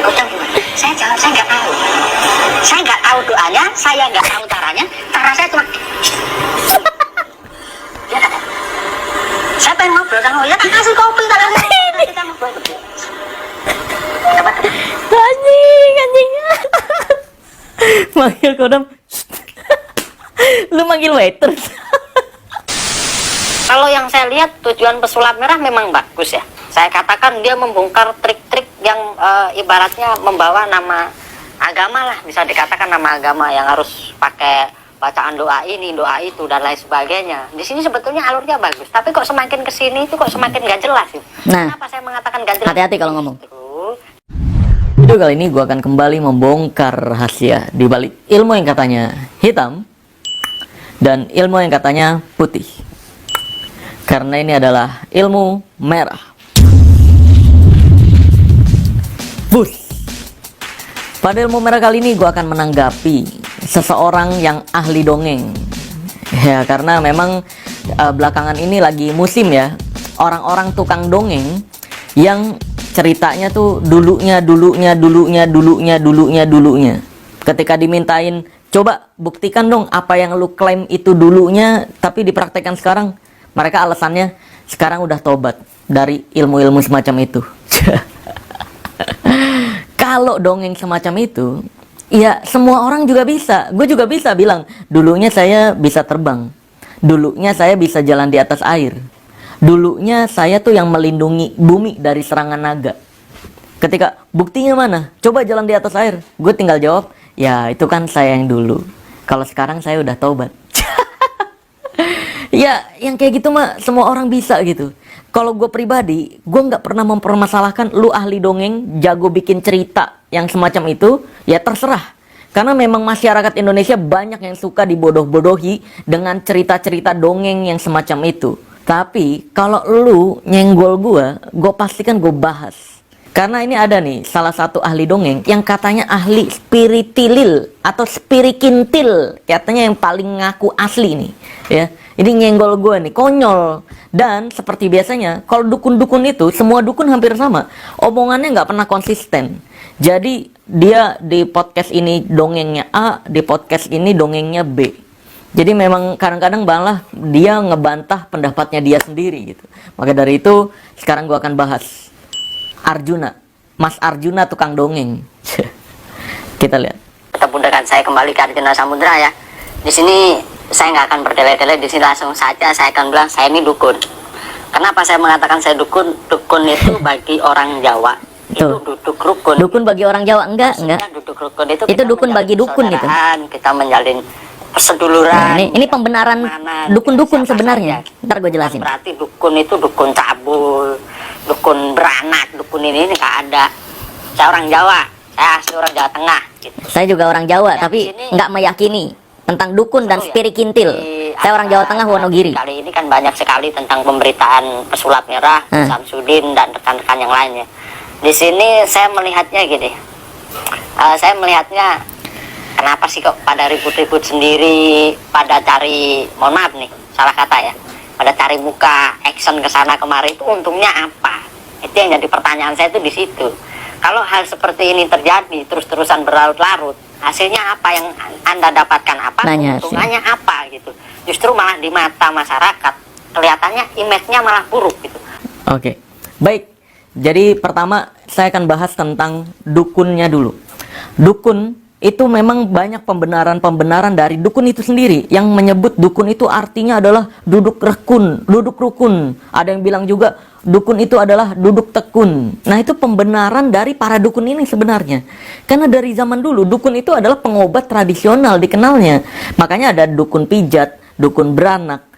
Kocang gimana? Saya jawab, saya nggak tahu. Saya nggak tahu doanya, saya nggak tahu caranya. Cara saya cuma dia kata, saya pengen ngobrol sama dia, tak kasih kopi kalau kita ngobrol. Anjing. Manggil kodam. Lu manggil waiter. Kalau yang saya lihat tujuan pesulap merah memang bagus ya. Saya katakan dia membongkar trik-trik yang ibaratnya membawa nama agama lah, bisa dikatakan nama agama yang harus pakai bacaan doa ini, doa itu dan lain sebagainya. Di sini sebetulnya alurnya bagus, tapi kok semakin kesini itu kok semakin gak jelas. Nah, kenapa saya mengatakan gak jelas? hati-hati kalau ngomong. Video kali ini gue akan kembali membongkar rahasia di balik ilmu yang katanya hitam dan ilmu yang katanya putih. Karena ini adalah ilmu merah. Bus. Pada ilmu merah kali ini gue akan menanggapi seseorang yang ahli dongeng. Ya, karena memang belakangan ini lagi musim ya, orang-orang tukang dongeng yang ceritanya tuh dulunya. Ketika dimintain, coba buktikan dong apa yang lu klaim itu dulunya, tapi dipraktekkan sekarang. Mereka alasannya sekarang udah tobat dari ilmu-ilmu semacam itu. Kalau dongeng semacam itu, ya semua orang juga bisa. Gue juga bisa bilang, dulunya saya bisa terbang. Dulunya saya bisa jalan di atas air. Dulunya saya tuh yang melindungi bumi dari serangan naga. Ketika buktinya mana? Coba jalan di atas air. Gue tinggal jawab, ya itu kan saya yang dulu. Kalau sekarang saya udah tobat. Ya, yang kayak gitu mah semua orang bisa gitu. Kalau gue pribadi, gue nggak pernah mempermasalahkan lu ahli dongeng, jago bikin cerita yang semacam itu, ya terserah. Karena memang masyarakat Indonesia banyak yang suka dibodoh-bodohi dengan cerita-cerita dongeng yang semacam itu. Tapi kalau lu nyenggol gue pastikan gue bahas. Karena ini ada nih salah satu ahli dongeng yang katanya ahli spiritilil atau spirikintil, katanya yang paling ngaku asli nih ya. Ini nyenggol gue nih, konyol. Dan seperti biasanya kalau dukun-dukun itu, semua dukun hampir sama, omongannya nggak pernah konsisten. Jadi dia di podcast ini dongengnya A, di podcast ini dongengnya B. Jadi memang kadang-kadang malah dia ngebantah pendapatnya dia sendiri gitu. Maka dari itu sekarang gue akan bahas Arjuna, Mas Arjuna tukang dongeng. Kita lihat. Ketemu dengan saya kembali ke Arjuna Samudra ya. Di sini saya nggak akan bertele-tele, di sini langsung saja saya akan bilang saya ini dukun. Kenapa saya mengatakan saya dukun? Dukun itu bagi orang Jawa itu duduk rukun. Dukun bagi orang Jawa enggak? Duduk rukun itu Dukun bagi dukun itu. Kita menjalin perseduluran. Nah, ini pembenaran dukun-dukun sebenarnya. Ntar gue jelasin. Berarti dukun itu dukun cabul, dukun beranak, dukun ini nggak ada. Saya orang Jawa, saya asli orang Jawa Tengah. Gitu. Saya juga orang Jawa, tapi nggak meyakini tentang dukun dan spirikintil. Saya orang Jawa Tengah, Wonogiri. Kali ini kan banyak sekali tentang pemberitaan pesulap merah, Samsudin dan rekan-rekan yang lainnya. Di sini saya melihatnya gini, saya melihatnya kenapa sih kok pada ribut-ribut sendiri, pada cari, mohon maaf nih, salah kata ya, pada cari muka, action ke sana kemari itu untungnya apa? Itu yang jadi pertanyaan saya itu di situ. Kalau hal seperti ini terjadi terus-terusan berlarut-larut, hasilnya apa yang Anda dapatkan, apa keuntungannya apa gitu. Justru malah di mata masyarakat kelihatannya image-nya malah buruk gitu. Oke. Baik. Jadi pertama saya akan bahas tentang dukunnya dulu. Dukun itu memang banyak pembenaran dari dukun itu sendiri yang menyebut dukun itu artinya adalah duduk rukun. Ada yang bilang juga dukun itu adalah duduk tekun. Nah, itu pembenaran dari para dukun ini sebenarnya. Karena dari zaman dulu dukun itu adalah pengobat tradisional dikenalnya. Makanya ada dukun pijat, dukun beranak.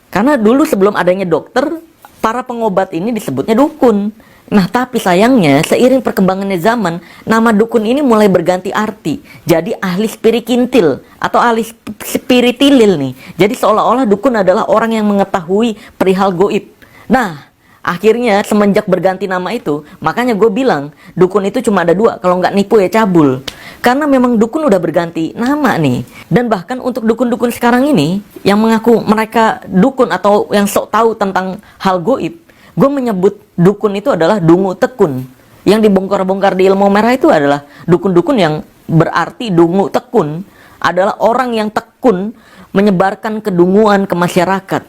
Karena dulu sebelum adanya dokter, para pengobat ini disebutnya dukun. Nah, tapi sayangnya seiring perkembangannya zaman, nama dukun ini mulai berganti arti. Jadi ahli spirikintil atau ahli spiritilil nih. Jadi seolah-olah dukun adalah orang yang mengetahui perihal goib. Nah, akhirnya semenjak berganti nama itu, makanya gue bilang dukun itu cuma ada dua, kalau nggak nipu ya cabul. Karena memang dukun udah berganti nama nih. Dan bahkan untuk dukun-dukun sekarang ini yang mengaku mereka dukun atau yang sok tahu tentang hal goib, gue menyebut dukun itu adalah dungu tekun. Yang dibongkar-bongkar di ilmu merah itu adalah dukun-dukun yang berarti dungu tekun adalah orang yang tekun menyebarkan kedunguan ke masyarakat.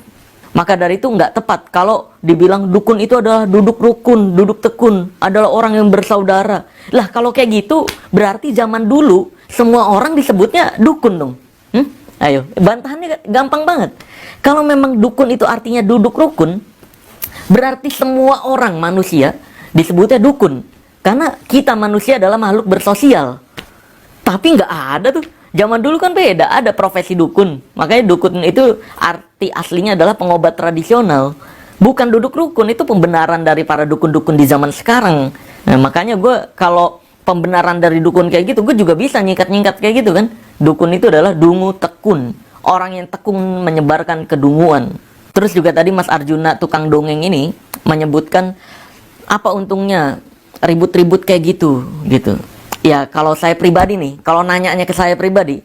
Maka dari itu nggak tepat kalau dibilang dukun itu adalah duduk rukun, duduk tekun, adalah orang yang bersaudara. Lah kalau kayak gitu berarti zaman dulu semua orang disebutnya dukun dong. Ayo, bantahannya gampang banget. Kalau memang dukun itu artinya duduk rukun, berarti semua orang manusia disebutnya dukun. Karena kita manusia adalah makhluk bersosial. Tapi nggak ada tuh. Zaman dulu kan beda, ada profesi dukun. Makanya dukun itu arti aslinya adalah pengobat tradisional. Bukan duduk rukun, itu pembenaran dari para dukun-dukun di zaman sekarang. Nah, makanya gue kalau pembenaran dari dukun kayak gitu, gue juga bisa nyikat-nyikat kayak gitu kan. Dukun itu adalah dungu tekun. Orang yang tekun menyebarkan kedunguan. Terus juga tadi Mas Arjuna tukang dongeng ini menyebutkan apa untungnya ribut-ribut kayak gitu. Ya kalau saya pribadi nih, kalau nanyanya ke saya pribadi,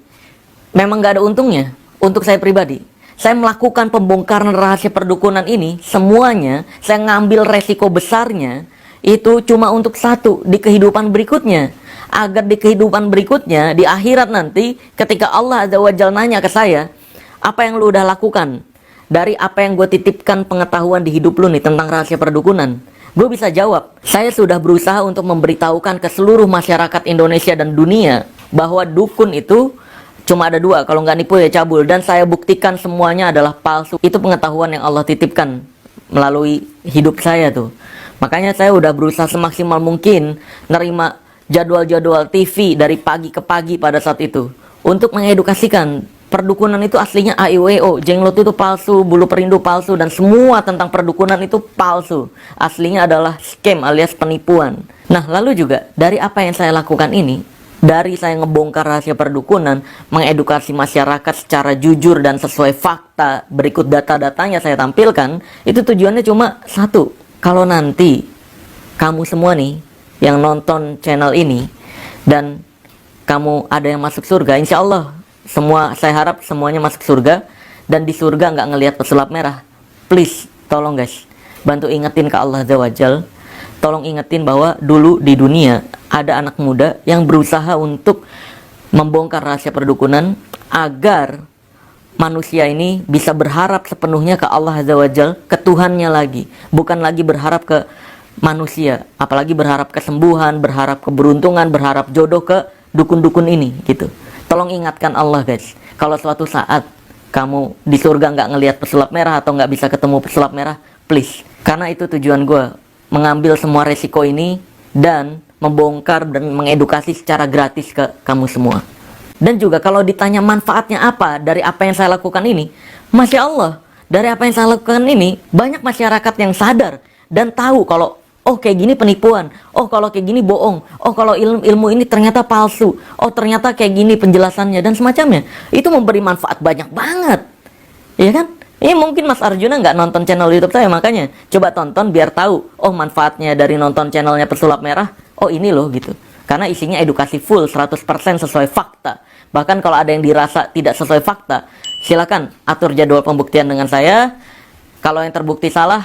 memang nggak ada untungnya. Untuk saya pribadi, saya melakukan pembongkaran rahasia perdukunan ini, semuanya saya ngambil resiko besarnya itu cuma untuk satu, di kehidupan berikutnya. Agar di kehidupan berikutnya, di akhirat nanti, ketika Allah Azza wa Jalla nanya ke saya, apa yang lu udah lakukan dari apa yang gue titipkan pengetahuan di hidup lu nih tentang rahasia perdukunan, gue bisa jawab, saya sudah berusaha untuk memberitahukan ke seluruh masyarakat Indonesia dan dunia bahwa dukun itu cuma ada dua, kalau nggak nipu ya cabul, dan saya buktikan semuanya adalah palsu. Itu pengetahuan yang Allah titipkan melalui hidup saya tuh. Makanya saya udah berusaha semaksimal mungkin nerima jadwal-jadwal TV dari pagi ke pagi pada saat itu untuk mengedukasikan perdukunan itu aslinya AIWO, jenglot itu palsu, bulu perindu palsu, dan semua tentang perdukunan itu palsu. Aslinya adalah scam alias penipuan. Nah, lalu juga dari apa yang saya lakukan ini, dari saya ngebongkar rahasia perdukunan, mengedukasi masyarakat secara jujur dan sesuai fakta, berikut data-datanya saya tampilkan, itu tujuannya cuma satu. Kalau nanti kamu semua nih yang nonton channel ini dan kamu ada yang masuk surga, insya Allah semua, saya harap semuanya masuk surga, dan di surga nggak ngelihat pesulap merah. Please, tolong guys, bantu ingetin ke Allah Azza wa Jal, tolong ingetin bahwa dulu di dunia ada anak muda yang berusaha untuk membongkar rahasia perdukunan agar manusia ini bisa berharap sepenuhnya ke Allah Azza wa Jal, ke Tuhannya lagi, bukan lagi berharap ke manusia, apalagi berharap kesembuhan, berharap keberuntungan, berharap jodoh ke dukun-dukun ini gitu. Tolong ingatkan Allah guys, kalau suatu saat kamu di surga nggak ngelihat pesulap merah atau nggak bisa ketemu pesulap merah, please, karena itu tujuan gue, mengambil semua resiko ini dan membongkar dan mengedukasi secara gratis ke kamu semua. Dan juga kalau ditanya manfaatnya apa dari apa yang saya lakukan ini, Masya Allah, dari apa yang saya lakukan ini banyak masyarakat yang sadar dan tahu kalau oh kayak gini penipuan, oh kalau kayak gini bohong, oh kalau ilmu ini ternyata palsu, oh ternyata kayak gini penjelasannya dan semacamnya. Itu memberi manfaat banyak banget, ya kan? Ini mungkin Mas Arjuna nggak nonton channel YouTube saya, makanya coba tonton biar tahu, oh manfaatnya dari nonton channelnya Pesulap Merah, oh ini loh gitu. Karena isinya edukasi full, 100% sesuai fakta. Bahkan kalau ada yang dirasa tidak sesuai fakta, silakan atur jadwal pembuktian dengan saya. Kalau yang terbukti salah,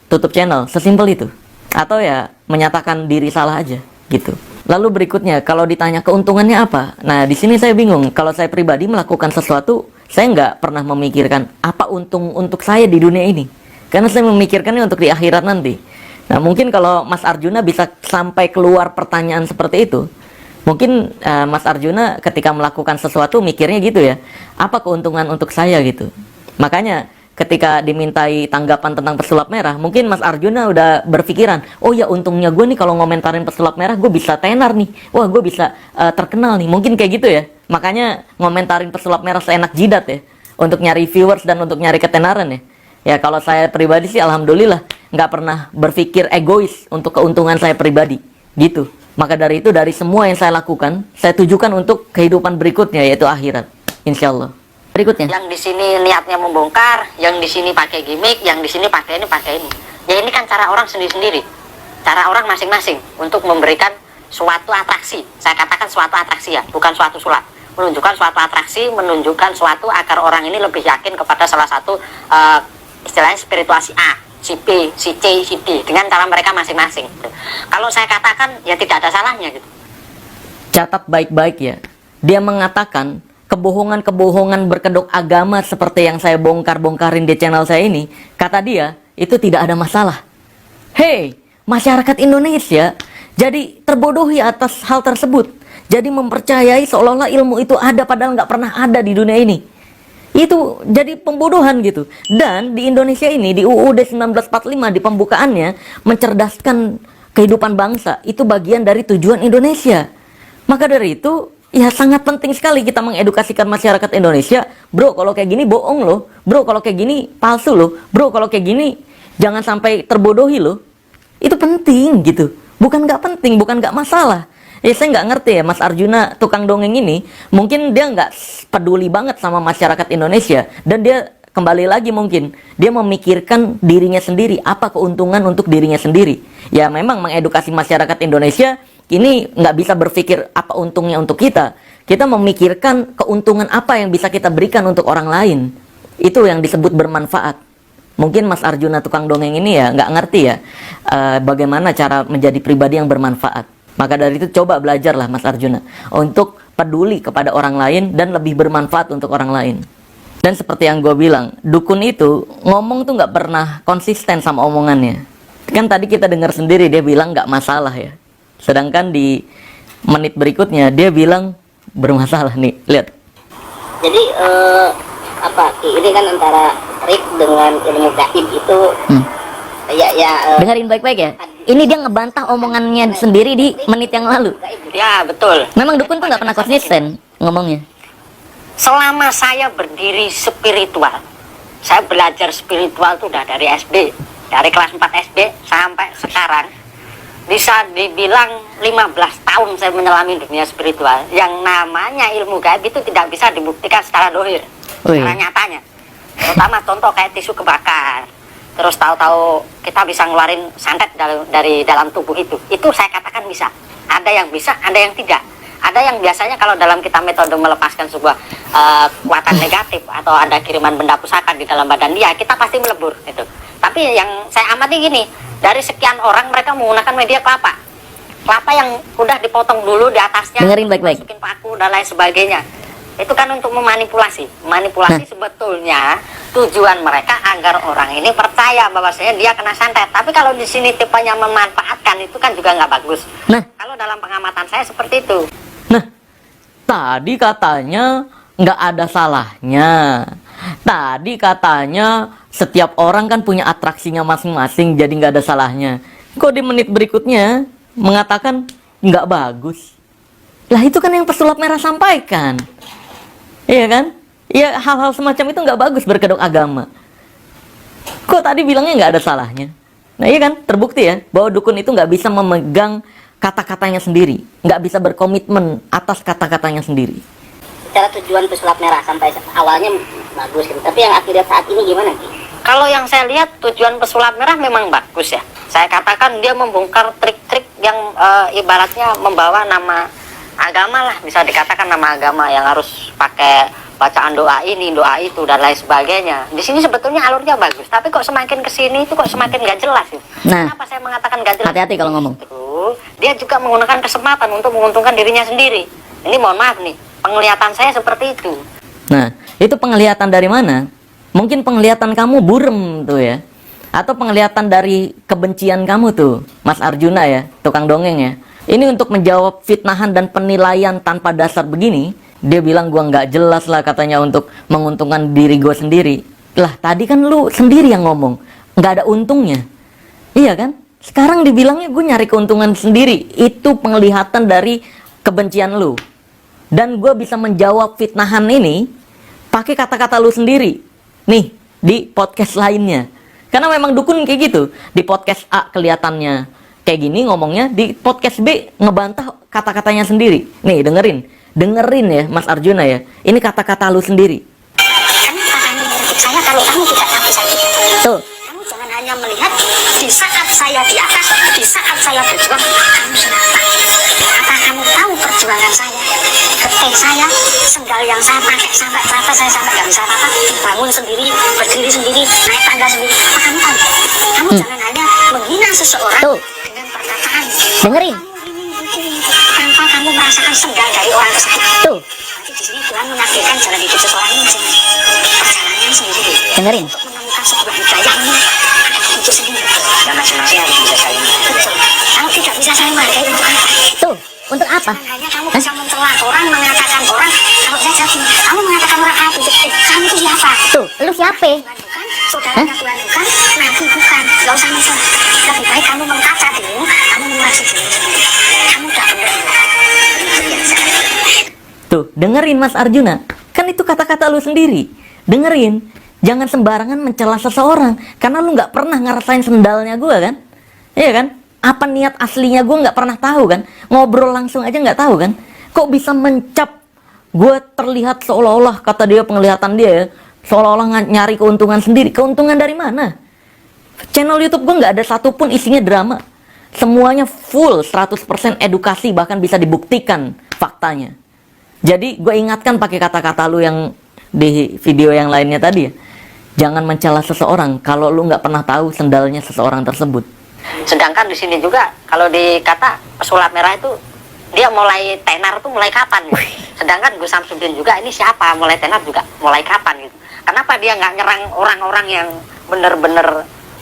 tutup channel, sesimpel itu. Atau ya menyatakan diri salah aja gitu. Lalu berikutnya, kalau ditanya keuntungannya apa? Nah, di sini saya bingung. Kalau saya pribadi melakukan sesuatu, saya nggak pernah memikirkan apa untung untuk saya di dunia ini. Karena saya memikirkannya untuk di akhirat nanti. Nah, mungkin kalau Mas Arjuna bisa sampai keluar pertanyaan seperti itu, mungkin Mas Arjuna ketika melakukan sesuatu mikirnya gitu ya, apa keuntungan untuk saya gitu. Makanya ketika dimintai tanggapan tentang Pesulap Merah, mungkin Mas Arjuna udah berpikiran, oh ya untungnya gue nih kalau ngomentarin Pesulap Merah, gue bisa tenar nih, wah gue bisa terkenal nih, mungkin kayak gitu ya. Makanya ngomentarin Pesulap Merah seenak jidat ya, untuk nyari viewers dan untuk nyari ketenaran ya. Ya kalau saya pribadi sih alhamdulillah nggak pernah berpikir egois untuk keuntungan saya pribadi gitu. Maka dari itu, dari semua yang saya lakukan, saya tujukan untuk kehidupan berikutnya, yaitu akhirat, insya Allah. Berikutnya, yang di sini niatnya membongkar, yang di sini pakai gimmick, yang di sini pakai ini. Ya ini kan cara orang sendiri-sendiri, cara orang masing-masing untuk memberikan suatu atraksi. Saya katakan suatu atraksi ya, bukan suatu sulap. Menunjukkan suatu atraksi, menunjukkan suatu agar orang ini lebih yakin kepada salah satu istilahnya spirituasi A, si B, si C, si D dengan cara mereka masing-masing. Kalau saya katakan ya tidak ada salahnya gitu. Catat baik-baik ya. Dia mengatakan kebohongan-kebohongan berkedok agama seperti yang saya bongkar-bongkarin di channel saya ini, kata dia, itu tidak ada masalah. Hei, masyarakat Indonesia jadi terbodohi atas hal tersebut. Jadi mempercayai seolah-olah ilmu itu ada padahal nggak pernah ada di dunia ini. Itu jadi pembodohan gitu. Dan di Indonesia ini, di UUD 1945 di pembukaannya, mencerdaskan kehidupan bangsa, itu bagian dari tujuan Indonesia. Maka dari itu, ya sangat penting sekali kita mengedukasikan masyarakat Indonesia. Bro, kalau kayak gini bohong loh. Bro, kalau kayak gini palsu loh. Bro, kalau kayak gini jangan sampai terbodohi loh. Itu penting gitu. Bukan nggak penting, bukan nggak masalah. Saya nggak ngerti ya, Mas Arjuna tukang dongeng ini, mungkin dia nggak peduli banget sama masyarakat Indonesia. Dan dia kembali lagi mungkin, dia memikirkan dirinya sendiri, apa keuntungan untuk dirinya sendiri. Ya memang mengedukasi masyarakat Indonesia, ini nggak bisa berpikir apa untungnya untuk kita. Kita memikirkan keuntungan apa yang bisa kita berikan untuk orang lain. Itu yang disebut bermanfaat. Mungkin Mas Arjuna tukang dongeng ini ya nggak ngerti ya bagaimana cara menjadi pribadi yang bermanfaat. Maka dari itu coba belajarlah Mas Arjuna untuk peduli kepada orang lain dan lebih bermanfaat untuk orang lain. Dan seperti yang gue bilang, dukun itu ngomong tuh nggak pernah konsisten sama omongannya. Kan tadi kita dengar sendiri dia bilang nggak masalah ya. Sedangkan di menit berikutnya dia bilang bermasalah nih, lihat. Jadi ini kan antara trik dengan ilmu gaib itu dengerin baik-baik ya. Ini dia ngebantah omongannya sendiri di menit yang lalu. Ya betul. Memang dukun tuh nggak pernah konsisten ngomongnya. Selama saya berdiri spiritual, saya belajar spiritual tuh udah dari SD, dari kelas 4 SD sampai sekarang, bisa dibilang 15 tahun saya menyelami dunia spiritual. Yang namanya ilmu gaib itu tidak bisa dibuktikan secara dohir, secara nyatanya. Terutama contoh kayak tisu kebakar. Terus tahu-tahu kita bisa ngeluarin santet dari dalam tubuh itu saya katakan bisa. Ada yang bisa, ada yang tidak. Ada yang biasanya kalau dalam kita metode melepaskan sebuah kekuatan negatif atau ada kiriman benda pusaka di dalam badan dia, kita pasti melebur itu. Tapi yang saya amati gini, dari sekian orang mereka menggunakan media kelapa yang udah dipotong dulu di atasnya, dengerin baik-baik, masukin paku dan lain sebagainya. Itu kan untuk memanipulasi. Sebetulnya tujuan mereka agar orang ini percaya bahwasanya dia kena santet. Tapi kalau di sini tipenya memanfaatkan, itu kan juga nggak bagus. Nah, kalau dalam pengamatan saya seperti itu. Nah, tadi katanya nggak ada salahnya. Tadi katanya setiap orang kan punya atraksinya masing-masing, jadi nggak ada salahnya. Kok di menit berikutnya mengatakan nggak bagus? Lah itu kan yang pesulap merah sampaikan. Iya kan? Ya hal-hal semacam itu nggak bagus berkedok agama. Kok tadi bilangnya nggak ada salahnya? Nah iya kan? Terbukti ya bahwa dukun itu nggak bisa memegang kata-katanya sendiri, nggak bisa berkomitmen atas kata-katanya sendiri. Secara tujuan pesulap merah sampai awalnya bagus gitu. Tapi yang akhirnya saat ini gimana Ki? Kalau yang saya lihat tujuan pesulap merah memang bagus ya. Saya katakan dia membongkar trik-trik yang ibaratnya membawa nama agama lah, bisa dikatakan nama agama yang harus pakai bacaan doa ini, doa itu dan lain sebagainya. Di sini sebetulnya alurnya bagus, tapi kok semakin kesini itu kok semakin gak jelas. Nah, kenapa saya mengatakan gak jelas? Hati-hati kalau ngomong. Dia juga menggunakan kesempatan untuk menguntungkan dirinya sendiri. Ini mohon maaf nih, penglihatan saya seperti itu. Nah, itu penglihatan dari mana? Mungkin penglihatan kamu burem tuh ya, atau penglihatan dari kebencian kamu tuh, Mas Arjuna ya, tukang dongeng ya. Ini untuk menjawab fitnahan dan penilaian tanpa dasar begini, dia bilang gua nggak jelas lah katanya untuk menguntungkan diri gua sendiri. Lah tadi kan lu sendiri yang ngomong, nggak ada untungnya. Iya kan? Sekarang dibilangnya gue nyari keuntungan sendiri. Itu penglihatan dari kebencian lu. Dan gue bisa menjawab fitnahan ini pakai kata-kata lu sendiri. Nih, di podcast lainnya. Karena memang dukun kayak gitu. Di podcast A kelihatannya kayak gini ngomongnya, di podcast B ngebantah kata-katanya sendiri. Nih, dengerin ya Mas Arjuna ya. Ini kata-kata lu sendiri. Kamu pahami kritik saya kalau kamu tidak takut sakit. Tuh. Kamu jangan hanya melihat di saat saya di atas, di saat saya berjuang, kamu senapa. Apa kamu tahu perjuangan saya? Getih saya, sendal yang saya pakai sampai berapa saya sampai nggak bisa apa-apa, bangun sendiri, berdiri sendiri, naik tangga sendiri. Apa kamu tahu? Kamu Kamu jangan hanya menghina seseorang Tuh. dengan perkataan. Dengerin. Kamu ini, tanpa kamu merasakan sendal dari orang tersebut. Tuh, Berarti di sini Tuhan menakdirkan jalan hidup seseorang ini perjalanan sendiri. dengerin. Untuk menemukan sebuah hidayah ini itu sendiri. Dan masing-masing harus bisa saling menghargai. Kalau tidak bisa saling menghargai untuk apa? Tuh, untuk apa? Jangan hanya kamu bisa mencela orang, mengatakan orang. Kalau saya jadi, kamu mengatakan orang apa? Kamu itu siapa? Tuh, lu siapa? Tuhan bukan, saudaranya Tuhan bukan, nabi bukan. Gak usah mencoba. Lebih baik kamu mengkaca dulu, kamu mengoreksi diri sendiri. Kamu udah benar. Tuh, dengerin Mas Arjuna. Kan itu kata-kata lu sendiri. Dengerin. Jangan sembarangan mencela seseorang. Karena lu nggak pernah ngerasain sendalnya gue kan. Iya kan? Apa niat aslinya gue nggak pernah tahu kan. Ngobrol langsung aja nggak tahu kan. Kok bisa mencap gue terlihat seolah-olah, kata dia, penglihatan dia ya, seolah-olah nyari keuntungan sendiri. Keuntungan dari mana? Channel YouTube gue nggak ada satupun isinya drama. Semuanya full 100% edukasi, bahkan bisa dibuktikan faktanya. Jadi gue ingatkan pakai kata-kata lu yang di video yang lainnya tadi ya. Jangan mencela seseorang kalau lu nggak pernah tahu sendalnya seseorang tersebut. Sedangkan di sini juga kalau dikata pesulap merah itu dia mulai tenar tuh mulai kapan gitu. Sedangkan Gus Samsudin juga ini siapa, mulai tenar juga mulai kapan gitu. Kenapa dia nggak nyerang orang-orang yang bener-bener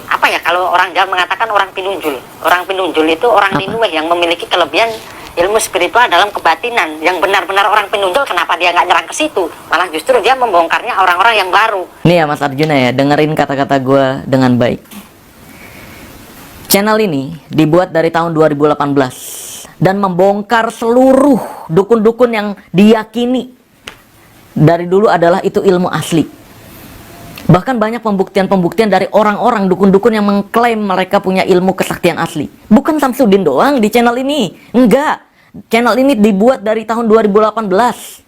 apa ya, kalau orang Jawa mengatakan orang pinunjul. Orang pinunjul itu orang linueh yang memiliki kelebihan ilmu spiritual dalam kebatinan. Yang benar-benar orang pinunjul, kenapa dia nggak nyerang ke situ? Malah justru dia membongkarnya orang-orang yang baru. Nih ya Mas Arjuna ya, dengerin kata-kata gue dengan baik. Channel ini dibuat dari tahun 2018 dan membongkar seluruh dukun-dukun yang diyakini dari dulu adalah itu ilmu asli. Bahkan banyak pembuktian-pembuktian dari orang-orang dukun-dukun yang mengklaim mereka punya ilmu kesaktian asli. Bukan Samsudin doang di channel ini. Enggak. Channel ini dibuat dari tahun 2018.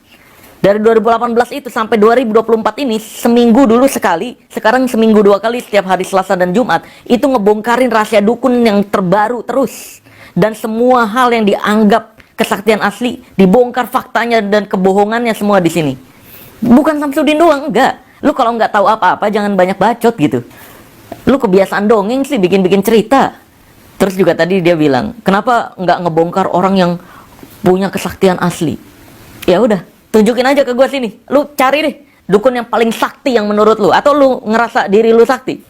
Dari 2018 itu sampai 2024 ini, seminggu dulu sekali, sekarang seminggu 2 kali setiap hari Selasa dan Jumat, itu ngebongkarin rahasia dukun yang terbaru terus. Dan semua hal yang dianggap kesaktian asli dibongkar faktanya dan kebohongannya semua di sini. Bukan Samsudin doang, enggak. Lu kalau nggak tahu apa-apa jangan banyak bacot gitu. Lu kebiasaan dongeng sih, bikin-bikin cerita. Terus juga tadi dia bilang, kenapa nggak ngebongkar orang yang punya kesaktian asli? Ya udah, tunjukin aja ke gua sini. Lu cari deh dukun yang paling sakti yang menurut lu, atau lu ngerasa diri lu sakti.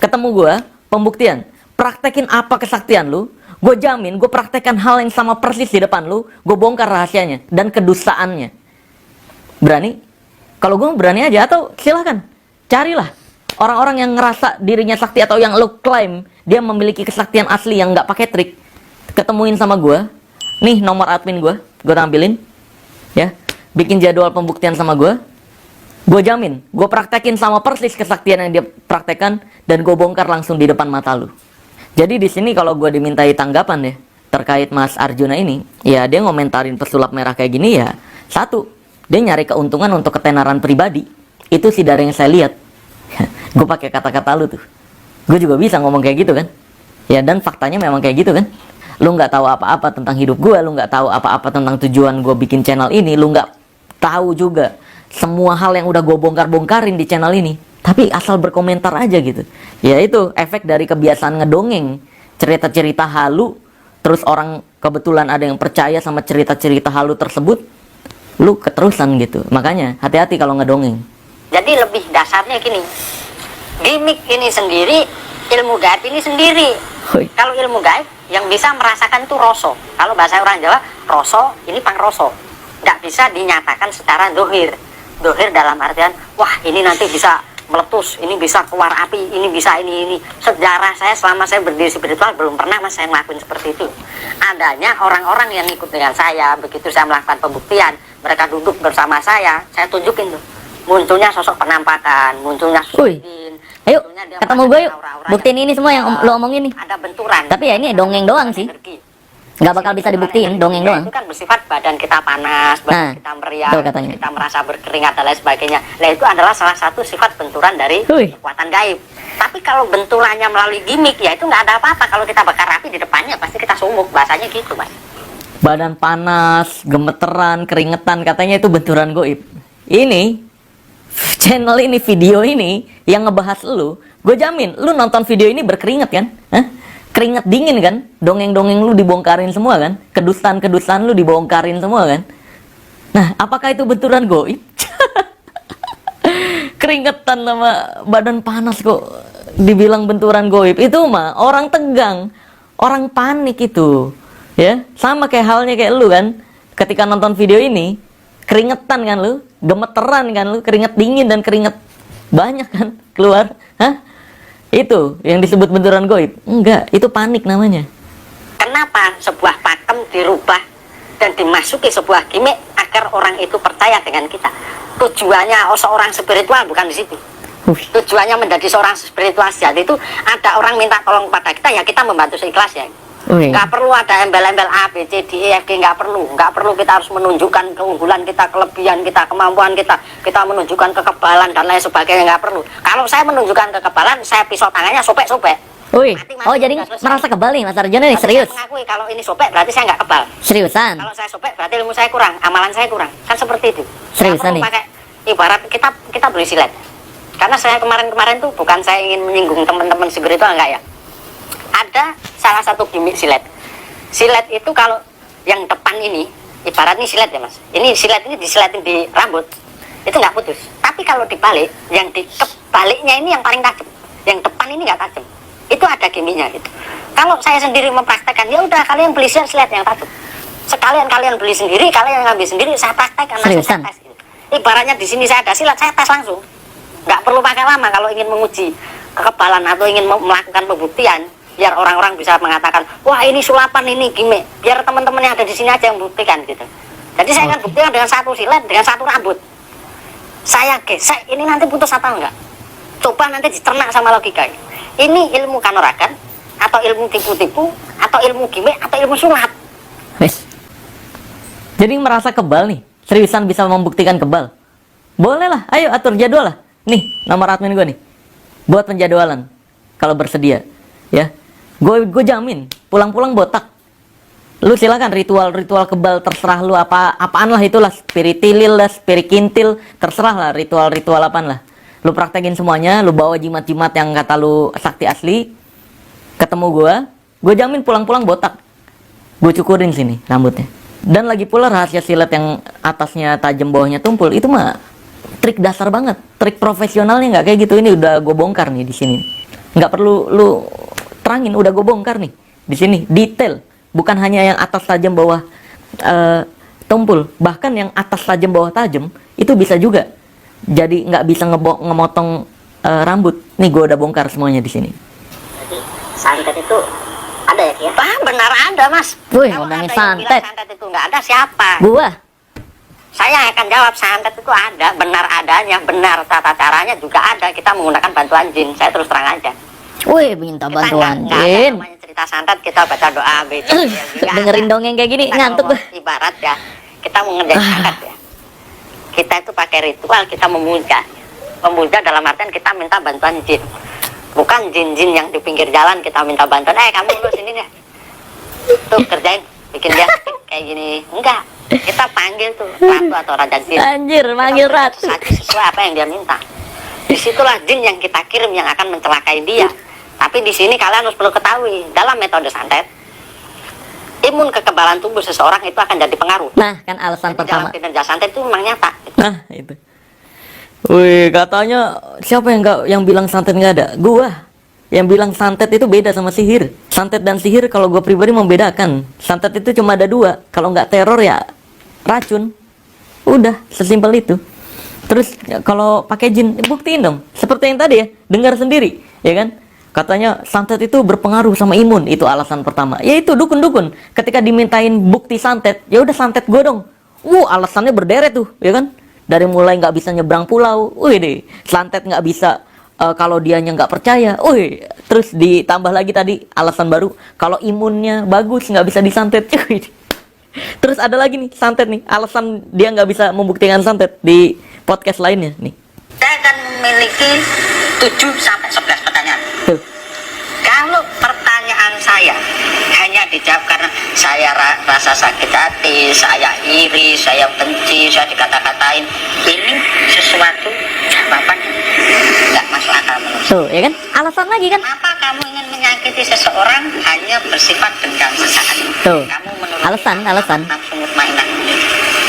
Ketemu gua, pembuktian. Praktekin apa kesaktian lu? Gue jamin, gue praktekkan hal yang sama persis di depan lu. Gue bongkar rahasianya dan kedustaannya. Berani? Kalau gue berani aja, atau silahkan carilah orang-orang yang ngerasa dirinya sakti atau yang lu klaim dia memiliki kesaktian asli yang nggak pakai trik. Ketemuin sama gue. Nih nomor admin gue tampilin ya. Bikin jadwal pembuktian sama gue. Gue jamin, gue praktekin sama persis kesaktian yang dia praktekkan dan gue bongkar langsung di depan mata lu. Jadi di sini kalau gue dimintai tanggapan ya terkait Mas Arjuna ini, ya dia ngomentarin pesulap merah kayak gini ya. Satu, dia nyari keuntungan untuk ketenaran pribadi. Itu sih dari yang saya lihat. Gue pakai kata-kata lu tuh. Gue juga bisa ngomong kayak gitu kan. Ya dan faktanya memang kayak gitu kan. Lu nggak tahu apa-apa tentang hidup gue, lu nggak tahu apa-apa tentang tujuan gue bikin channel ini, lu nggak tahu juga semua hal yang udah gue bongkar-bongkarin di channel ini. Tapi asal berkomentar aja gitu. Ya itu efek dari kebiasaan ngedongeng, cerita-cerita halu. Terus orang kebetulan ada yang percaya sama cerita-cerita halu tersebut, lu keterusan gitu. Makanya hati-hati kalau ngedongeng. Jadi lebih dasarnya gini, gimmick ini sendiri, ilmu gaib ini sendiri. Hoi. Kalau ilmu gaib yang bisa merasakan itu roso. Kalau bahasa orang Jawa, roso ini pangroso. Nggak bisa dinyatakan secara dohir. Dohir dalam artian, wah ini nanti bisa meletus, ini bisa keluar api, ini bisa ini. Sejarah saya selama saya berdiri spiritual belum pernah mas saya ngelakuin seperti itu. Adanya orang-orang yang ikut dengan saya, begitu saya melakukan pembuktian, mereka duduk bersama saya tunjukin tuh. Munculnya sosok penampakan, munculnya Samsudin. Ayo, munculnya dia ketemu gue merasakan yuk. aura-aura Buktiin yang, ini semua yang lo omongin nih. ada benturan. Tapi ya ini dongeng doang sih. Energi. Nggak bakal bisa dibuktiin, dongeng doang. Itu kan bersifat badan kita panas, badan Nah, kita meriang, betul katanya. kita merasa berkeringat dan lain sebagainya. Nah itu adalah salah satu sifat benturan dari Hui. kekuatan gaib. Tapi kalau benturannya melalui gimmick ya itu nggak ada apa-apa. Kalau kita bakar api di depannya pasti kita sumuk, bahasanya gitu mas. Badan panas, gemeteran, keringetan, katanya itu benturan goib. Ini channel ini, video ini yang ngebahas lu Gue jamin, lu nonton video ini berkeringat kan? Hah? Keringat dingin kan? Dongeng-dongeng lu dibongkarin semua kan? Kedustaan-kedustaan lu dibongkarin semua kan? Nah, apakah itu benturan goib? Keringetan sama badan panas kok dibilang benturan goib. Itu mah orang tegang, orang panik itu. Ya, sama kayak halnya kayak lu kan. Ketika nonton video ini, keringetan kan lu, gemeteran kan lu, keringet dingin dan keringet banyak kan keluar. Hah? Itu yang disebut benturan goib? Enggak, itu panik namanya. Kenapa sebuah pakem dirubah dan dimasuki sebuah gimmick agar orang itu percaya dengan kita? Tujuannya seorang spiritual bukan di situ. Tujuannya menjadi seorang spiritual sejati itu ada orang minta tolong kepada kita, ya kita membantu seikhlas ya. Nggak perlu ada embel-embel A, B, C, D, E, F, G, nggak perlu kita harus menunjukkan keunggulan kita, kelebihan kita, kemampuan kita menunjukkan kekebalan dan lain sebagainya, nggak perlu. Kalau saya menunjukkan kekebalan, saya pisau tangannya, sobek-sobek. Wih, oh jadi merasa kebal nih Mas Arjono nih, serius? Saya mengakui kalau ini sobek berarti saya nggak kebal. Seriusan? Kalau saya sobek berarti ilmu saya kurang, amalan saya kurang, kan seperti itu. Seriusan nih? Pakai ibarat kita beli silet. Karena saya kemarin tuh bukan saya ingin menyinggung teman-teman spiritual, enggak ya. Ada salah satu gimmick silet. Silet itu kalau yang depan ini, ibarat ini silet ya mas. Ini silet ini disiletin di rambut, itu nggak putus. Tapi kalau dibalik, yang di kebaliknya ini yang paling tajam. Yang depan ini nggak tajam. Itu ada gimmicknya gitu. Kalau saya sendiri mempraktekkan, ya udah kalian beli silet yang tajam. Sekalian kalian beli sendiri, kalian ngambil sendiri, saya praktekkan langsung saya tes. Gitu. Ibaratnya di sini saya ada silet, saya tes langsung. Nggak perlu pakai lama kalau ingin menguji kekebalan atau ingin melakukan pembuktian. Biar orang-orang bisa mengatakan, wah ini sulapan, ini gimmick. Biar teman-teman yang ada di sini aja yang buktikan gitu. Jadi saya akan buktikan dengan satu silet, dengan satu rambut. Saya gesek, ini nanti putus atau enggak? Coba nanti dicernak sama logika. Ini ilmu kanuragan, atau ilmu tipu-tipu, atau ilmu gimmick, atau ilmu sulap. Wes. Jadi merasa kebal nih, seriusan bisa membuktikan kebal. Boleh lah, ayo atur jadwal lah. Nih, nomor admin gue nih. Buat penjadwalan, kalau bersedia. Ya. Gue jamin pulang-pulang botak. Lu silakan ritual-ritual kebal terserah lu apaan lah itulah, spiritilil lah, spirikintil, terserah lah ritual-ritual apaan lah. Lu praktekin semuanya, lu bawa jimat-jimat yang kata lu sakti asli. Ketemu gue jamin pulang-pulang botak. Gue cukurin sini rambutnya. Dan lagi pula rahasia silet yang atasnya tajam bawahnya tumpul itu mah trik dasar banget. Trik profesionalnya nggak kayak gitu. Ini udah gue bongkar nih di sini. Nggak perlu lu terangin, udah gue bongkar nih di sini detail, bukan hanya yang atas tajam bawah tumpul, bahkan yang atas tajam bawah tajam itu bisa juga jadi nggak bisa ngemotong rambut. Nih gue udah bongkar semuanya di sini. Jadi santet itu ada ya? Benar ada mas. Wih, Kalau ngomongin ada yang bilang santet. santet itu nggak ada, siapa? Gua. Saya akan jawab santet itu ada, benar adanya, benar tata caranya juga ada. Kita menggunakan bantuan jin, saya terus terang aja. Wih, minta Kita bantuan nggak ada jin. namanya cerita santet, kita baca doa B, C, D, E, F, G, Dengerin ada. dongeng kayak gini Kita ngantuk kalau gua. ibarat ya, kita mau ngerjain santet ya. Kita itu pakai ritual, kita memuja. Memuja dalam artian kita minta bantuan jin. Bukan jin-jin yang di pinggir jalan kita minta bantuan. Kamu lu sini deh. Tuh kerjain, bikin dia kayak gini. Enggak. Kita panggil tuh ratu atau raja jin. Anjir, manggil ratu. Sesuai apa yang dia minta. Disitulah jin yang kita kirim yang akan mencelakai dia. Tapi di sini kalian harus perlu ketahui, dalam metode santet, imun kekebalan tubuh seseorang itu akan jadi pengaruh. Nah, kan alasan Jadi pertama. dalam kinerja santet itu memang nyata. Nah itu. Wih, katanya siapa yang bilang santet nggak ada? Gua. Yang bilang santet itu beda sama sihir. Santet dan sihir kalau gue pribadi membedakan. Santet itu cuma ada dua. Kalau nggak teror ya racun. Udah, sesimpel itu. Terus kalau pakai jin, buktiin dong. Seperti yang tadi ya, dengar sendiri, ya kan? Katanya santet itu berpengaruh sama imun. Itu alasan pertama. Ya itu dukun-dukun. Ketika dimintain bukti santet, ya udah santet gue dong. Alasannya berderet tuh, ya kan? Dari mulai nggak bisa nyebrang pulau, deh, santet nggak bisa. Kalau dianya nggak percaya, terus ditambah lagi tadi alasan baru, kalau imunnya bagus nggak bisa disantet. Terus ada lagi nih santet nih, alasan dia nggak bisa membuktikan santet di podcast lainnya nih. Saya akan memiliki 7 sampai 11 pertanyaan. Tuh. Kalau pertanyaan saya hanya dijawab karena saya rasa sakit hati, saya iri, saya benci, saya dikata-katain, ini sesuatu jawaban nggak masuk akal menurut saya. Tuh, ya kan? Alasan lagi kan? Kenapa kamu ingin menyakiti seseorang hanya bersifat dendam sesaat? Tuh, Kamu menuruti alasan. nafsu mutmainah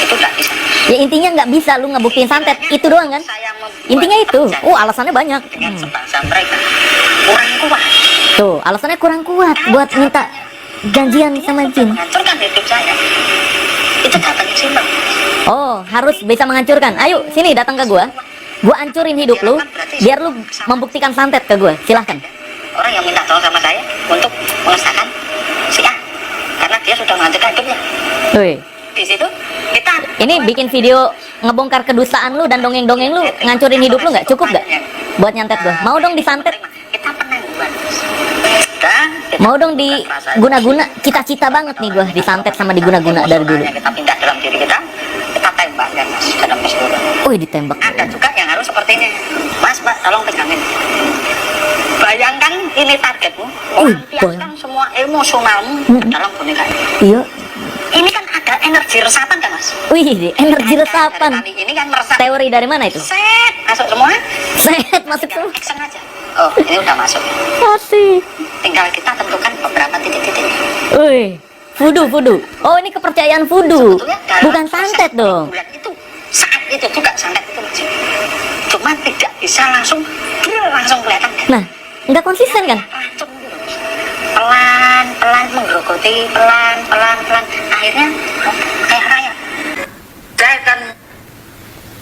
itu nggak bisa. Ya intinya nggak bisa lu ngebuktiin santet, itu doang kan? Saya membuat Intinya itu. perjanjian Oh, alasannya banyak. dengan sebangsa mereka kurang kuat. Tuh, alasannya kurang kuat buat minta janjian sama jin. Menghancurkan hidup saya. Itu datang simpel. Oh, harus bisa menghancurkan. Ayo, sini datang ke gua. Gua hancurin hidup lu, biar lu membuktikan santet ke gua. Silahkan. Orang yang minta tolong sama saya untuk mengesahkan si A karena dia sudah menghancurkan hidupnya. Wih, Di situ kita ini bikin video ngebongkar kedustaan lu dan dongeng-dongeng lu, ngancurin hidup lu nggak? Cukup nggak? Buat nyantet gua. Mau dong disantet? kita penangguhan. Dan kita Mau dong diguna-guna? Cita-cita banget nih gua disantet sama diguna-guna dari dulu. kita pindah dalam diri kita tembak ya mas dalam keseluruhan. Wih, ditembak. Ada juga yang harus seperti ini. Mas, Mbak, tolong pegangin. Bayangkan ini targetmu. Lampiaskan semua emosionalmu ke dalam boneka ini. Iya. Ini kan ada energi resapan kan, Mas? Wih, energi resapan. Dari tadi ini kan meresap. Teori dari mana itu? Set, masuk semua. Set masuk Tinggal tuh. action aja. Oh, ini udah masuk. Asik. Tinggal kita tentukan beberapa titik-titik. Wih, voodoo. Oh, ini kepercayaan voodoo. Sebetulnya dalam Bukan proses santet dong. bulan itu saat itu juga santet itu masih. Cuma tidak bisa langsung kelihatan. Nah, nggak konsisten kan? Langsung gitu. Pelan menggerogoti, pelan. Akhirnya kayak raya. Saya kan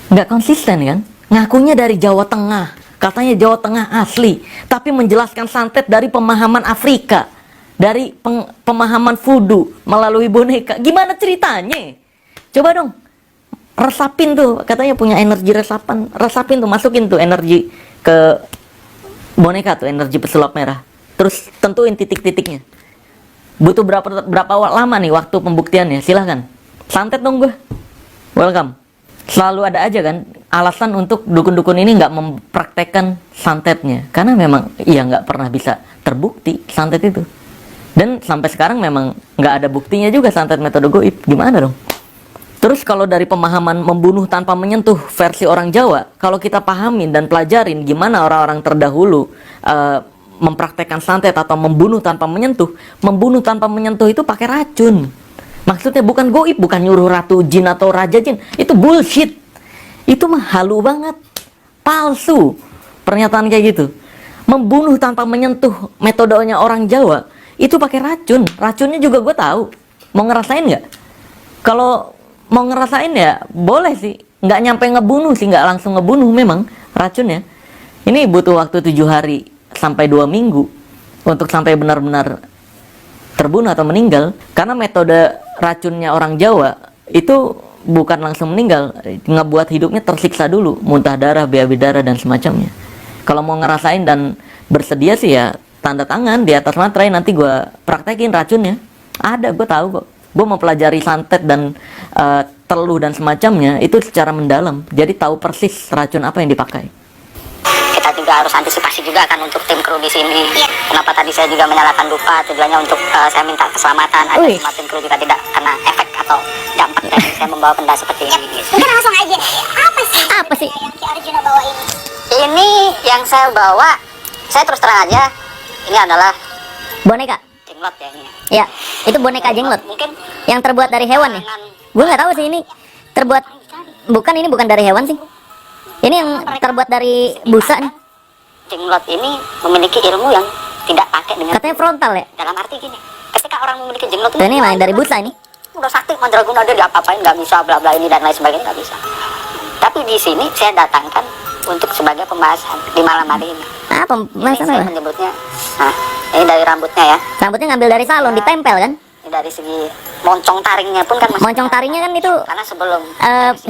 Nggak konsisten kan? Ngakunya dari Jawa Tengah, katanya Jawa Tengah asli, tapi menjelaskan santet dari pemahaman Afrika, dari pemahaman voodoo melalui boneka. Gimana ceritanya? Coba dong, resapin tuh, katanya punya energi resapan, resapin tuh, masukin tuh energi ke boneka tuh, energi pesulap merah. Terus tentuin titik-titiknya. Butuh berapa lama nih waktu pembuktiannya? Silahkan. Santet dong gue. Welcome. Selalu ada aja kan alasan untuk dukun-dukun ini nggak mempraktekkan santetnya, karena memang iya nggak pernah bisa terbukti santet itu, dan sampai sekarang memang nggak ada buktinya juga santet metode goib. Gimana dong? Terus kalau dari pemahaman membunuh tanpa menyentuh versi orang Jawa, kalau kita pahamin dan pelajarin gimana orang-orang terdahulu mempraktekkan santet atau membunuh tanpa menyentuh itu pakai racun. Maksudnya bukan goib, bukan nyuruh ratu jin atau raja jin. Itu bullshit. Itu mah halu banget. Palsu. Pernyataan kayak gitu. Membunuh tanpa menyentuh metodenya orang Jawa, itu pakai racun. Racunnya juga gue tahu. Mau ngerasain nggak? Kalau mau ngerasain ya boleh sih. Nggak nyampe ngebunuh sih, nggak langsung ngebunuh memang racunnya. Ini butuh waktu 7 hari sampai 2 minggu untuk sampai benar-benar terbunuh atau meninggal, karena metode racunnya orang Jawa itu bukan langsung meninggal, ngebuat hidupnya tersiksa dulu, muntah darah, BAB darah dan semacamnya. Kalau mau ngerasain dan bersedia sih ya tanda tangan di atas materai, nanti gue praktekin racunnya. Ada, gue tahu kok. Gue mau pelajari santet dan teluh dan semacamnya itu secara mendalam, jadi tahu persis racun apa yang dipakai. kita juga harus antisipasi juga kan untuk tim kru di sini. Kenapa tadi saya juga menyalakan dupa, tujuannya untuk saya minta keselamatan agar Wih. semua tim kru juga tidak kena efek atau dampak dari saya membawa benda seperti ini. Mungkin langsung aja. Apa sih? yang Ki Arjuna bawa ini? Ini yang saya bawa, saya terus terang aja, ini adalah Boneka. jenglot ya ini. Ya, itu boneka jenglot Mungkin yang terbuat dari hewan nih. Gue nggak tahu sih ini terbuat ini bukan dari hewan sih. Ini yang terbuat dari busa nih. jenglot ini memiliki ilmu yang tidak pakai dengan Katanya frontal ya. dalam arti gini. Ketika orang memiliki jenglot Dan ini emang dari busa ini. udah sakti mandraguna dia diapa-apain nggak bisa bla bla ini dan lain sebagainya nggak bisa. Tapi di sini saya datangkan untuk sebagai pembahasan di malam hari ini. Ah, Ini pembahasan saya apa? menyebutnya, nah ini dari rambutnya ya, Rambutnya ngambil dari salon, ditempel kan? ini dari segi moncong taringnya pun kan masih Moncong taringnya kan itu karena sebelum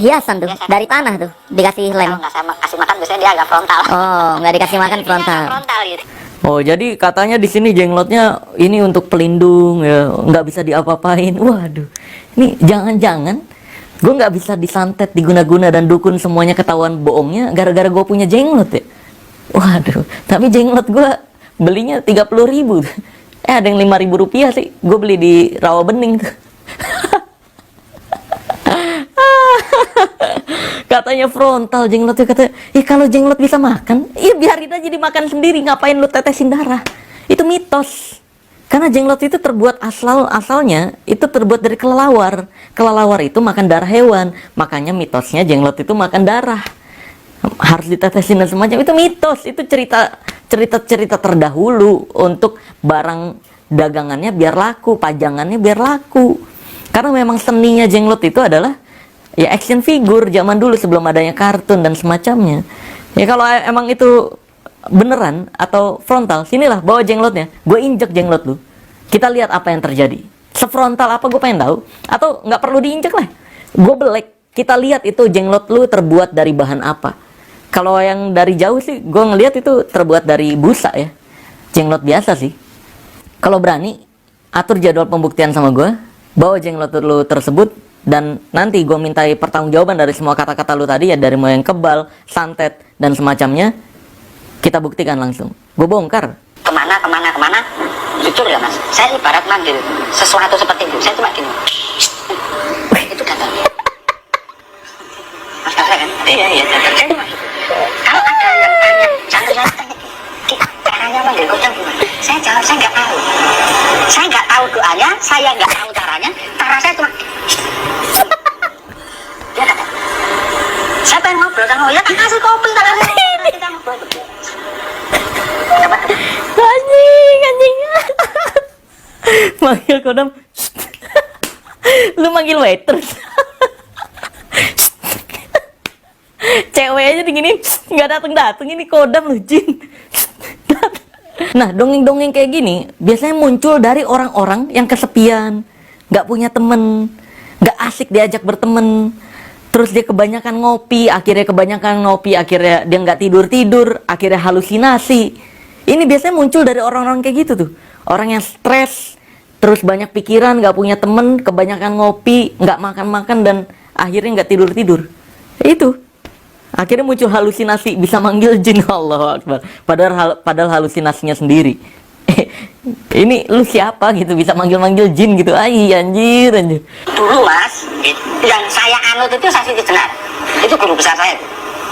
hiasan tuh, dari tanah tuh, dikasih kalau lem. nggak saya kasih makan biasanya dia agak frontal. Oh, nggak dikasih makan Dia frontal. agak frontal gitu. Oh, jadi katanya di sini jenglotnya ini untuk pelindung ya, nggak bisa diapa-apain. Waduh, ini jangan-jangan gue nggak bisa disantet, diguna-guna dan dukun semuanya ketahuan bohongnya gara-gara gue punya jenglot ya. Waduh, tapi jenglot gue belinya 30.000. Ada yang 5.000 rupiah sih. Gue beli di Rawabening tuh. Katanya frontal jenglotnya, katanya, kalau jenglot bisa makan, biarin aja dimakan sendiri, ngapain lu tetesin darah? Itu mitos. Karena jenglot itu terbuat asalnya itu terbuat dari kelelawar. Kelelawar itu makan darah hewan, makanya mitosnya jenglot itu makan darah. Harus ditetesin dan semacam, itu mitos. Itu cerita terdahulu untuk barang dagangannya biar laku, pajangannya biar laku. Karena memang seninya jenglot itu adalah ya action figure zaman dulu sebelum adanya kartun dan semacamnya. Ya kalau emang itu beneran atau frontal, sinilah bawa jenglotnya, gue injek jenglot lu, kita lihat apa yang terjadi. Sefrontal apa gue pengen tahu, atau nggak perlu diinjek lah, gue belek, kita lihat itu jenglot lu terbuat dari bahan apa. Kalau yang dari jauh sih gue ngelihat itu terbuat dari busa ya, jenglot biasa sih. Kalau berani atur jadwal pembuktian sama gue, bawa jenglot lu tersebut, dan nanti gue mintai pertanggungjawaban dari semua kata-kata lu tadi ya, dari mau yang kebal, santet dan semacamnya. Kita buktikan langsung. Gue bongkar. Kemana? Jujur ya mas, saya ibarat manggil sesuatu seperti itu. Saya cuma gini. Itu katanya. Mas kata kan? Iya. Saya cuma gitu. Kalau ada yang tanya, saya tanya, caranya manggil kucing gimana? Saya jawab, saya nggak tahu. Saya nggak tahu doanya, saya nggak tahu caranya. Cara saya cuma. Dia kata, saya pengen ngobrol sama ya, tak kasih kopi, tak kasih kopi, kita ngobrol. Anjing manggil kodam. Lu manggil waiters. Cewek aja digini nggak dateng ini kodam lu, jin. Nah, dongeng-dongeng kayak gini biasanya muncul dari orang-orang yang kesepian, nggak punya temen, nggak asik diajak berteman. Terus dia kebanyakan ngopi, akhirnya dia nggak tidur, akhirnya halusinasi. Ini biasanya muncul dari orang-orang kayak gitu tuh. Orang yang stres, terus banyak pikiran, nggak punya temen, kebanyakan ngopi, nggak makan-makan, dan akhirnya nggak tidur. Itu. Akhirnya muncul halusinasi, bisa manggil jin. Allahu Akbar. Padahal halusinasinya sendiri. Ini lu siapa gitu bisa manggil-manggil jin gitu? Anjir. Dulu mas, yang saya anut itu Siti Jenar. Itu guru besar saya.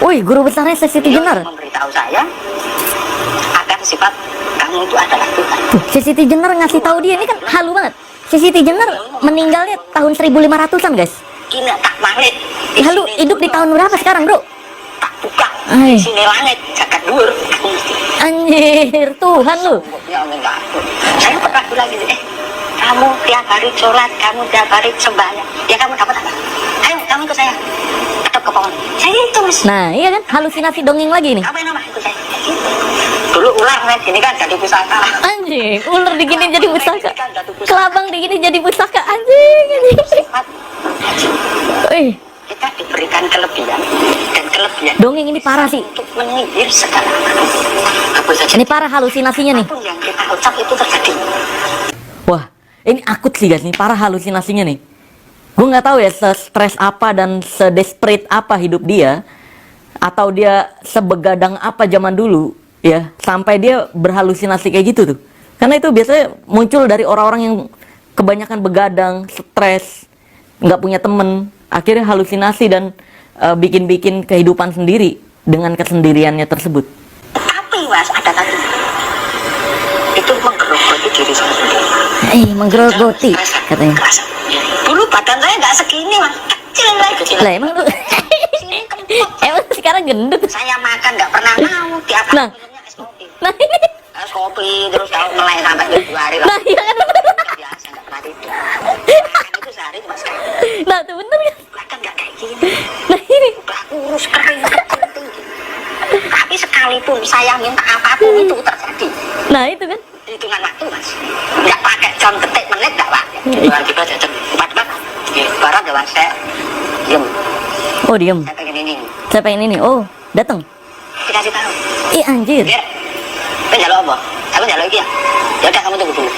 Wih, guru besarnya Siti Jenar. Memberitahu saya akan sifat kamu itu adalah Tuhan. Siti Jenar ngasih tahu dia, ini kan halu banget. Siti Jenar meninggalnya tahun 1500-an guys. Kini tak balik. Lalu hidup di tahun berapa sekarang bro? Tak buka. Ay. Di sini langit, jagat dhuwur. Anjir, Tuhan lu. Saya pernah bilang gitu, kamu tiap hari sholat, kamu tiap hari sembahyang, ya kamu dapat apa? Ayo, kamu ikut saya. Tetap ke pohon. Saya itu mas. Nah iya kan, halusinasi dongeng lagi nih. Apa yang nama ikut saya? Dulu ular kan, gini kan jadi pusaka. Anjing, ular digini jadi pusaka. Kelabang digini jadi pusaka. Anjing. Wih, Kita diberikan kelebihan, dan kelebihan dongeng ini parah sih. untuk menyihir segala apa saja. Ini parah halusinasinya nih. Apapun yang kita ucap itu terjadi. Wah, ini akut sih guys nih, parah halusinasinya nih. Gue nggak tahu ya se-stres apa dan se-desperate apa hidup dia, atau dia sebegadang apa zaman dulu ya, sampai dia berhalusinasi kayak gitu tuh. Karena itu biasanya muncul dari orang-orang yang kebanyakan begadang, stres, nggak punya temen, akhirnya halusinasi dan bikin-bikin kehidupan sendiri dengan kesendiriannya tersebut. Tapi mas, ada tadi itu menggerogoti diri saya sendiri. Menggerogoti katanya. Kerasa. Dulu badan saya nggak segini mas, kecil. Lah emang lu Sini kempot. emang sekarang gendut. Saya makan nggak pernah mau tiap Nah. hari minumnya es kopi. Nah ini. Es kopi terus kalau mulai sampai 2 hari lah. Nah iya kan. Biasa nggak pernah tidur. Makan itu sehari cuma sekali. Nah tuh bener kan. Bahkan nggak kayak gini. Nah ini. Udah kurus kering kecil tinggi. Tapi sekalipun saya minta apapun itu terjadi. Nah itu kan. Hitungan waktu mas, nggak pakai jam detik menit nggak pakai. Hitungan kita jam 4 barat ya mas, saya diem. Oh diem. Saya pengen ini. Saya pengen ini. Oh datang. Dikasih tahu. Ih anjir. Biar, kan jalur apa? Aku jalur iki ya. Ya udah kamu tunggu dulu.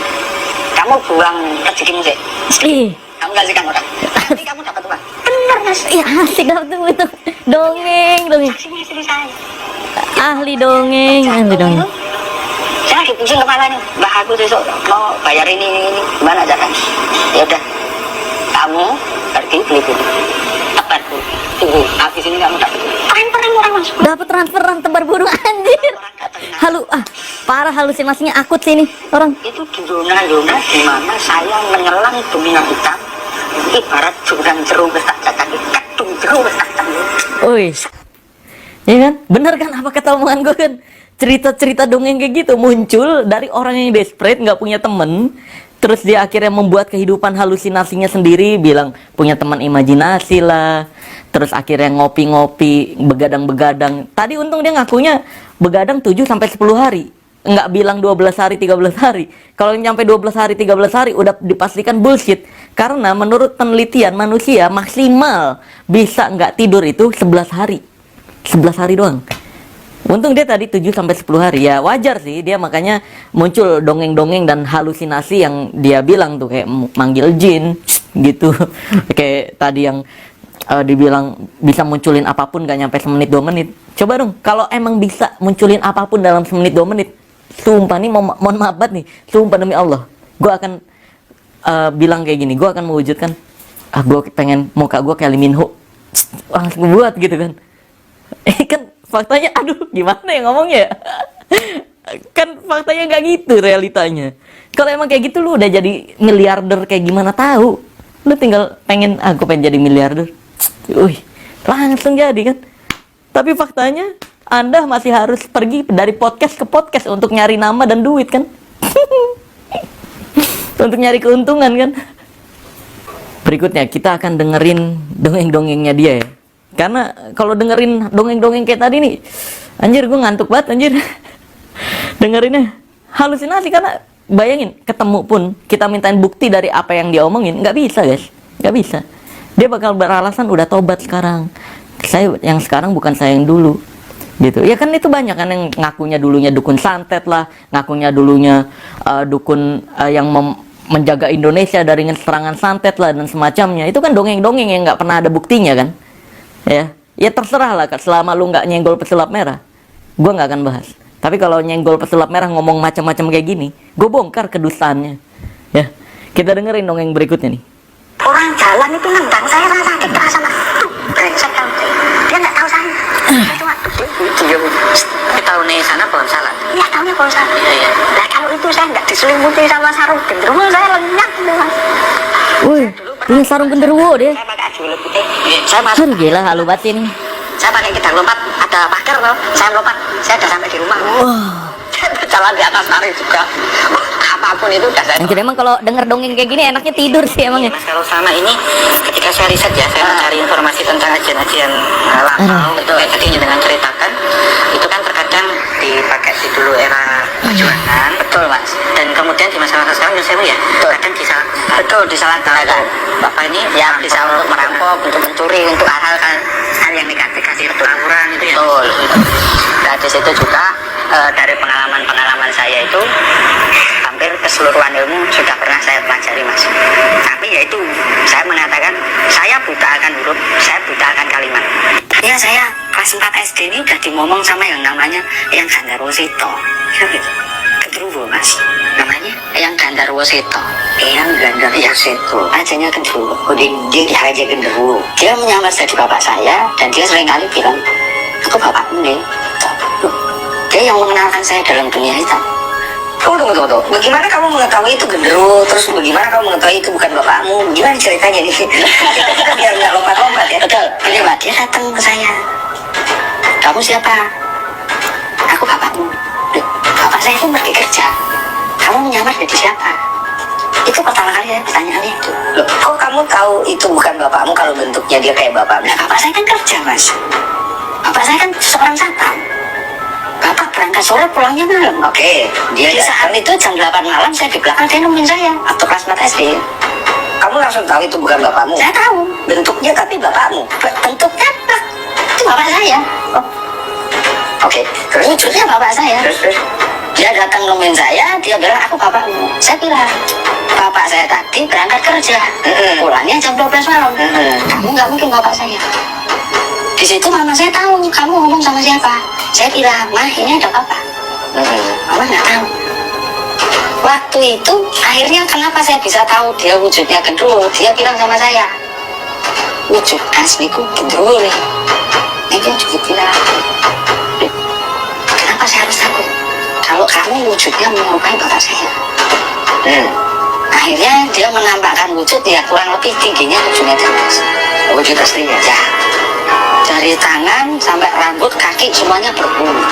Kamu buang rezekimu sih. Ih. Kamu kasihkan orang. Nanti kamu dapat uang. Bener mas. Iya asik dong tuh itu. Dongeng. Saksinya istri saya. Ahli dongeng. Saya lagi pusing kepalanya. Mbak aku besok mau bayar ini. Gimana caranya? Ya udah. Kamu pergi beli. Tepat bu. tunggu, habis ini kamu dapat transferan orang mas. Dapat transferan tebar burung anjir. Parah halusinasinya akut sih ini orang. Itu di zona-zona di mana saya menyelang dominan hitam. Ibarat jurang jeruk besar tapi kadung jeruk besar. Wih, ya kan? Bener kan apa kata omongan gue kan? Cerita-cerita dongeng kayak gitu muncul dari orang yang desperate, nggak punya temen. Terus dia akhirnya membuat kehidupan halusinasinya sendiri, bilang punya teman imajinasi lah. Terus akhirnya ngopi-ngopi, begadang-begadang. Tadi untung dia ngakunya begadang 7 sampai 10 hari. Nggak bilang 12 hari, 13 hari. Kalau nyampe 12 hari, 13 hari udah dipastikan bullshit. Karena menurut penelitian manusia maksimal bisa nggak tidur itu 11 hari. 11 hari doang. Untung dia tadi 7 sampai 10 hari. Ya wajar sih, dia makanya muncul dongeng-dongeng dan halusinasi yang dia bilang tuh kayak manggil jin gitu. Kayak tadi yang dibilang bisa munculin apapun gak nyampe semenit 2 menit. Coba dong, kalau emang bisa munculin apapun dalam semenit 2 menit, sumpah nih mohon maaf banget nih, sumpah demi Allah, gue akan bilang kayak gini, gue akan mewujudkan, gue pengen muka gue kayak Lee Min Ho, langsung buat gitu kan. Kan faktanya, aduh gimana ya ngomongnya ya? Kan faktanya nggak gitu realitanya. Kalau emang kayak gitu lu udah jadi miliarder kayak gimana tahu? Lu tinggal pengen, aku pengen jadi miliarder. Wih, langsung jadi kan. Tapi faktanya Anda masih harus pergi dari podcast ke podcast untuk nyari nama dan duit kan. Untuk nyari keuntungan kan. Berikutnya kita akan dengerin dongeng-dongengnya dia ya. Karena kalau dengerin dongeng-dongeng kayak tadi nih, anjir gue ngantuk banget anjir. Dengerinnya halusinasi, karena bayangin ketemu pun kita mintain bukti dari apa yang dia omongin, nggak bisa guys, nggak bisa. Dia bakal beralasan udah tobat sekarang. Saya yang sekarang bukan saya yang dulu, gitu. Ya kan itu banyak kan yang ngakunya dulunya dukun santet lah, ngakunya dulunya dukun yang menjaga Indonesia dari serangan santet lah dan semacamnya. Itu kan dongeng-dongeng yang nggak pernah ada buktinya kan. Ya terserah lah, selama lu nggak nyenggol pesulap merah, gue nggak akan bahas. Tapi kalau nyenggol pesulap merah ngomong macam-macam kayak gini, gue bongkar kedustaannya. Ya, kita dengerin dongeng berikutnya nih. Orang jalan itu nendang saya rasa kita sama brengsek kamu. Dia nggak tahu saya. Saya cuma dia tahu nih sana pohon salad. Iya tahunya pohon salad. Iya. Nah kalau itu saya nggak diselimuti sama sarung genderuwo, saya lenyap itu mas. Wih, punya sarung genderuwo dia. Saya pakai baju putih. Saya masuk. Aduh gila halu banget ini. Saya pakai gedang lompat, ada pagar loh. Saya lompat, saya udah sampai di rumah. Saya berjalan di atas tali juga. Apapun itu udah saya. Anjir emang kalau denger dongeng kayak gini enaknya tidur sih emang ya. Mas kalau selama ini ketika saya riset ya, saya mencari informasi tentang ajian-ajian lampau itu kayak tadi dengan ceritakan itu kan terkadang dipakai di dulu era perjuangan, betul mas. Dan kemudian di masyarakat sekarang yang saya ya, kadang disalahgunakan. Betul disalahgunakan. Bapak ini ya bisa untuk merampok, untuk mencuri, untuk hal-hal yang negatif, kasih tawuran itu ya. Betul. Nah di situ juga dari pengalaman saya itu hampir keseluruhan ilmu sudah pernah saya pelajari mas. Tapi ya itu saya mengatakan saya buta akan huruf, saya buta akan kalimat. Ya saya kelas 4 SD ini udah dimomong sama yang namanya yang Gandarwo Sito. Genderuwo mas. Namanya yang Gandarwo Sito. Yang Gandarwo Sito. Ajanya Genderuwo. Dia aja Genderuwo. Dia menyamar jadi bapak saya dan dia seringkali bilang, aku bapakmu nih. Dia yang mengenalkan saya dalam dunia hitam. Tunggu. Bagaimana kamu mengetahui itu genderuwo? Terus bagaimana kamu mengetahui itu bukan bapakmu? Gimana ceritanya nih? Kita biar nggak lompat-lompat ya. Betul. Dia datang ke saya. Kamu siapa? Aku bapakmu. Bapak saya itu pergi kerja. Kamu menyamar jadi siapa? Itu pertama kali ya pertanyaannya itu. Loh, kok kamu tahu itu bukan bapakmu kalau bentuknya dia kayak bapakmu? Nah, bapak saya kan kerja mas. Bapak saya kan seorang satpam. Bapak berangkat sore pulangnya malam. Oke. Dia di saat itu jam 8 malam saya di belakang, dia nemuin saya waktu kelas 4 SD. Kamu langsung tahu itu bukan bapakmu? Saya tahu. Bentuknya tapi bapakmu. Bentuknya apa? Itu bapak saya. Oh. Oke. Terus wujudnya bapak saya. Terus. Dia datang nemuin saya, dia bilang aku bapakmu. Saya bilang bapak saya tadi berangkat kerja. Pulangnya jam 12 malam. Kamu nggak mungkin bapak saya. Di situ mama saya tahu kamu ngomong sama siapa. Saya bilang, mah ini ada apa? Mama nggak tahu. Waktu itu akhirnya kenapa saya bisa tahu dia wujudnya genderuwo? Dia bilang sama saya, wujud asliku gitu nih. Ini juga bilang, kenapa saya harus takut? Kalau kamu wujudnya menyerupai bapak saya. Akhirnya dia menampakkan wujud ya kurang lebih tingginya 7 meter mas. Wujud aslinya? Ya, dari tangan sampai rambut, kaki semuanya berbulu.